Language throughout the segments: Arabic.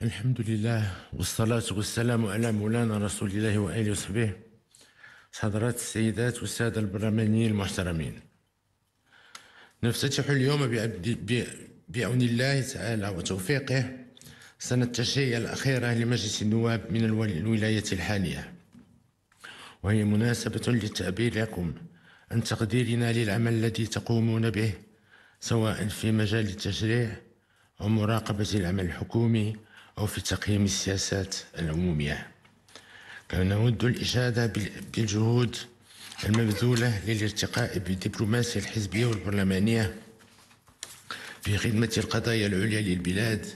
الحمد لله والصلاة والسلام على مولانا رسول الله وآله وصحبه. حضرات السيدات والسادة البرلمانيين المحترمين، نفتتح اليوم بعون الله تعالى وتوفيقه سنة التشريع الأخيرة لمجلس النواب من الولاية الحالية، وهي مناسبة للتعبير لكم عن تقديرنا للعمل الذي تقومون به سواء في مجال التشريع أو مراقبة العمل الحكومي أو في تقييم السياسات العمومية. كما نود الإشادة بالجهود المبذولة للارتقاء بالدبلوماسية الحزبية والبرلمانية في خدمة القضايا العليا للبلاد،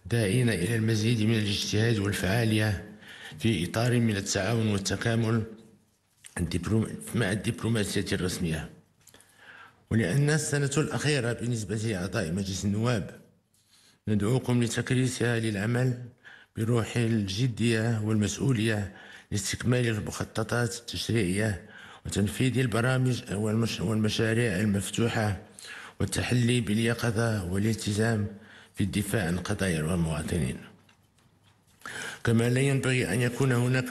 داعين إلى المزيد من الاجتهاد والفعالية في إطار من التعاون والتكامل مع الدبلوماسية الرسمية. ولأن السنة الأخيرة بالنسبة لأعضاء مجلس النواب ندعوكم لتكريسها للعمل بروح الجدية والمسؤولية لاستكمال المخططات التشريعية وتنفيذ البرامج والمشاريع المفتوحة والتحلي باليقظة والالتزام في الدفاع عن قضايا المواطنين. كما لا ينبغي أن يكون هناك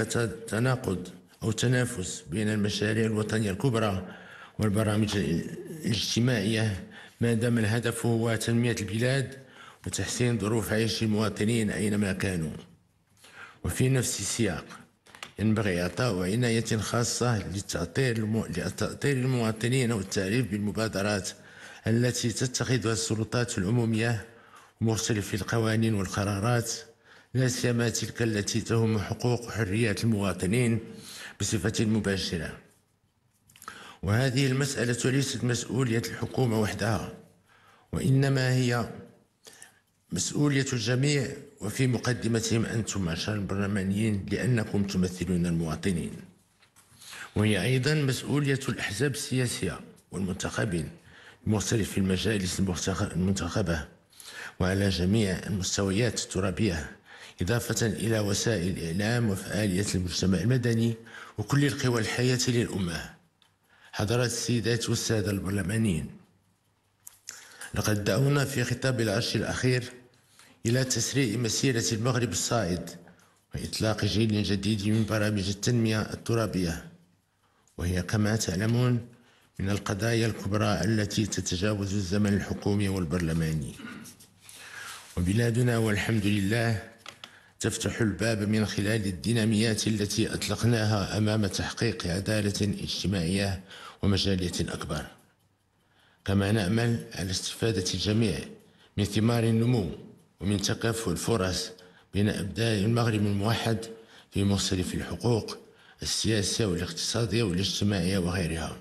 تناقض أو تنافس بين المشاريع الوطنية الكبرى والبرامج الاجتماعية ما دام الهدف هو تنمية البلاد وتحسين ظروف عيش المواطنين أينما كانوا. وفي نفس السياق ينبغي إعطاء عناية خاصة لتأطير المواطنين والتعريف بالمبادرات التي تتخذها السلطات العمومية ومختلف القوانين والقرارات، لا سيما تلك التي تهم حقوق وحريات المواطنين بصفة مباشرة. وهذه المسألة ليست مسؤولية الحكومة وحدها، وإنما هي مسؤولية الجميع، وفي مقدمتهم أنتم معشر البرلمانيين لأنكم تمثلون المواطنين. وهي أيضا مسؤولية الأحزاب السياسية والمنتخبين بمختلف المجالس المنتخبة وعلى جميع المستويات الترابية، إضافة إلى وسائل الإعلام وفعالية المجتمع المدني وكل القوى الحية للأمة. حضرات السيدات والسادة البرلمانيين، لقد دعونا في خطاب العرش الأخير إلى تسريع مسيرة المغرب الصاعد وإطلاق جيل جديد من برامج التنمية الترابية، وهي كما تعلمون من القضايا الكبرى التي تتجاوز الزمن الحكومي والبرلماني. وبلادنا والحمد لله تفتح الباب من خلال الديناميات التي أطلقناها أمام تحقيق عدالة اجتماعية ومجالية أكبر. كما نأمل على استفادة الجميع من ثمار النمو ومن تكافؤ الفرص بين أبناء المغرب الموحد في مختلف الحقوق السياسية والاقتصادية والاجتماعية وغيرها.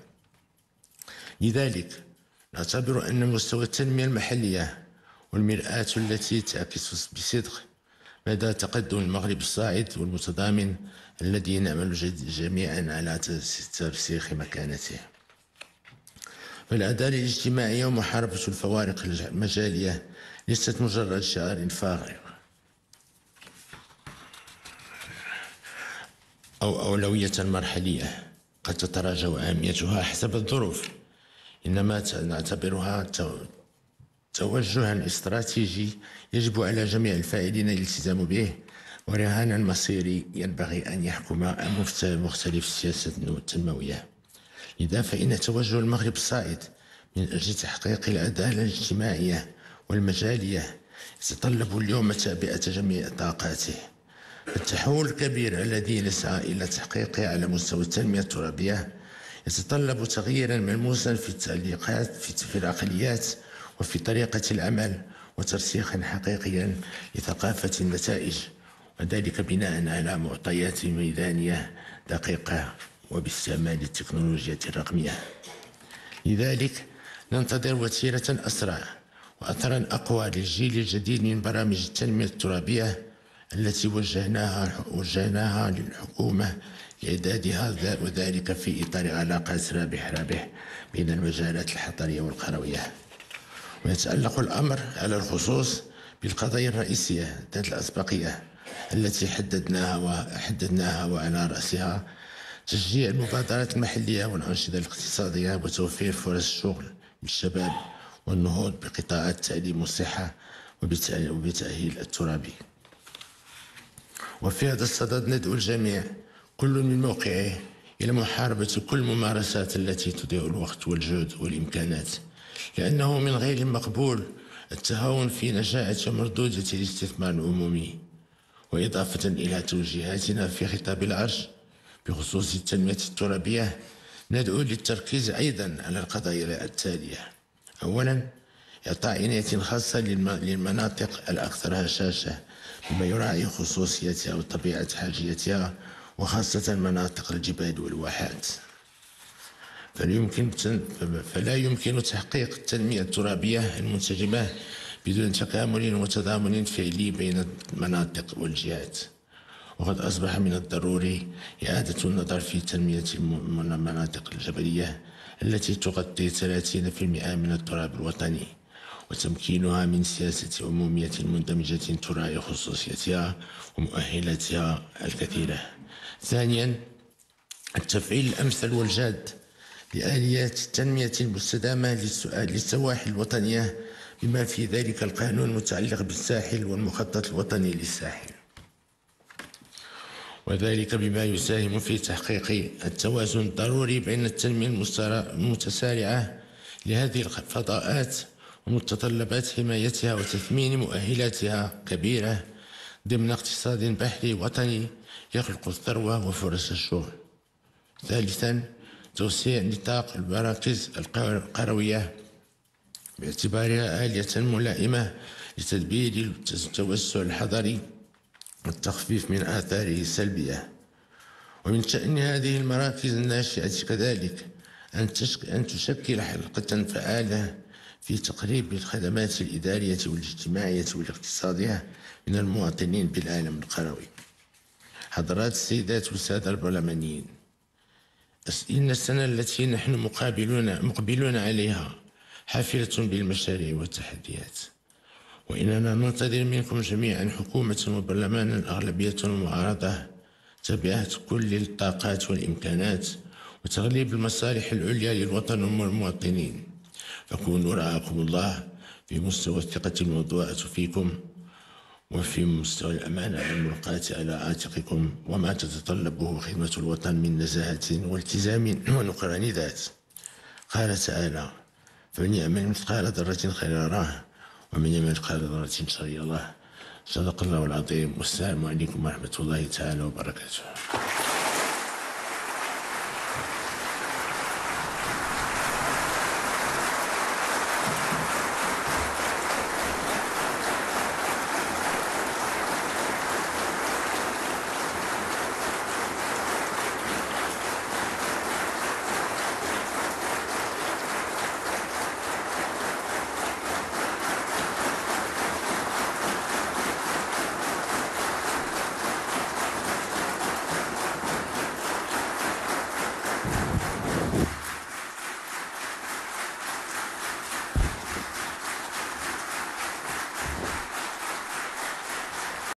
لذلك نعتبر أن مستوى التنمية المحلية والمرآة التي تعكس بصدق مدى تقدم المغرب الصاعد والمتضامن الذي نعمل جميعا على ترسيخ مكانته. فالعدالة الاجتماعية ومحاربة الفوارق المجالية ليست مجرد شعار فارغ أو أولوية مرحلية قد تتراجع أهميتها حسب الظروف، إنما نعتبرها توجها استراتيجي يجب على جميع الفاعلين الالتزام به، ورهانا مصيري ينبغي أن يحكم مختلف السياسات التنموية. لذا فإن توجه المغرب الصاعد من أجل تحقيق العدالة الاجتماعية والمجالية يتطلب اليوم تعبئة جميع طاقاته. التحول الكبير الذي نسعى إلى تحقيقه على مستوى التنمية الترابية يتطلب تغييرا ملموسا في التعليقات في العقليات وفي طريقة العمل، وترسيخا حقيقيا لثقافة النتائج، وذلك بناء على معطيات ميدانية دقيقة وباستعمال التكنولوجيا الرقمية. لذلك ننتظر وتيرة أسرع وأثرا أقوى للجيل الجديد من برامج التنمية الترابية التي وجهناها للحكومة لإعدادها، وذلك في إطار علاقات رابح بين المجالات الحضرية والقروية. ويتعلق الأمر على الخصوص بالقضايا الرئيسية ذات الأسبقية التي حددناها وعلى رأسها تشجيع المبادرات المحلية والأنشطة الاقتصادية وتوفير فرص الشغل للشباب والنهوض بقطاعات التعليم والصحة وبتأهيل الترابي. وفي هذا الصدد ندعو الجميع كل من موقعه إلى محاربة كل الممارسات التي تضيع الوقت والجهد والإمكانات، لأنه من غير المقبول التهاون في نجاعة ومردودة الاستثمار العمومي. وإضافة إلى توجيهاتنا في خطاب العرش بخصوص التنمية الترابية، ندعو للتركيز أيضا على القضايا التالية: أولا، إعطاء عناية خاصة للمناطق الأكثر هشاشة بما يراعي خصوصيتها وطبيعة حاجيتها، وخاصة مناطق الجبال والواحات. فلا يمكن تحقيق التنمية الترابية المنسجمة بدون تكامل وتضامن فعلي بين المناطق والجهات. وقد أصبح من الضروري إعادة النظر في تنمية المناطق الجبلية التي تغطي 30% من التراب الوطني، وتمكينها من سياسة عمومية مندمجة تراعي خصوصيتها ومؤهلاتها الكثيرة. ثانيا، التفعيل الأمثل والجاد لآليات التنمية المستدامة للسواحل الوطنية، بما في ذلك القانون المتعلق بالساحل والمخطط الوطني للساحل، وذلك بما يساهم في تحقيق التوازن الضروري بين التنمية المتسارعة لهذه الفضاءات ومتطلبات حمايتها وتثمين مؤهلاتها كبيرة ضمن اقتصاد بحري وطني يخلق الثروة وفرص الشغل. ثالثا، توسيع نطاق المراكز القروية باعتبارها آلية ملائمة لتدبير التوسع الحضري والتخفيف من آثاره السلبية. ومن شأن هذه المراكز الناشئة كذلك أن تشكل حلقة فعالة في تقريب الخدمات الإدارية والاجتماعية والاقتصادية من المواطنين بالعالم القروي. حضرات السيدات والسادة البرلمانيين، إن السنة التي نحن مقبلون عليها حافلة بالمشاريع والتحديات، وإننا ننتظر منكم جميعا حكومة وبرلمانا أغلبية ومعارضة تبعة كل الطاقات والإمكانات وتغليب المصالح العليا للوطن والمواطنين. فكونوا رعاكم الله في مستوى الثقة الموضوعة فيكم وفي مستوى الأمانة الملقاة على عاتقكم، وما تتطلبه خدمة الوطن من نزاهة والتزام ونقران ذات. قال تعالى: فمن يعمل مثقال ذرة خيرا يراه ومن يعمل مثقال ذرة شرا يره. صدق الله العظيم، والسلام عليكم ورحمة الله تعالى وبركاته.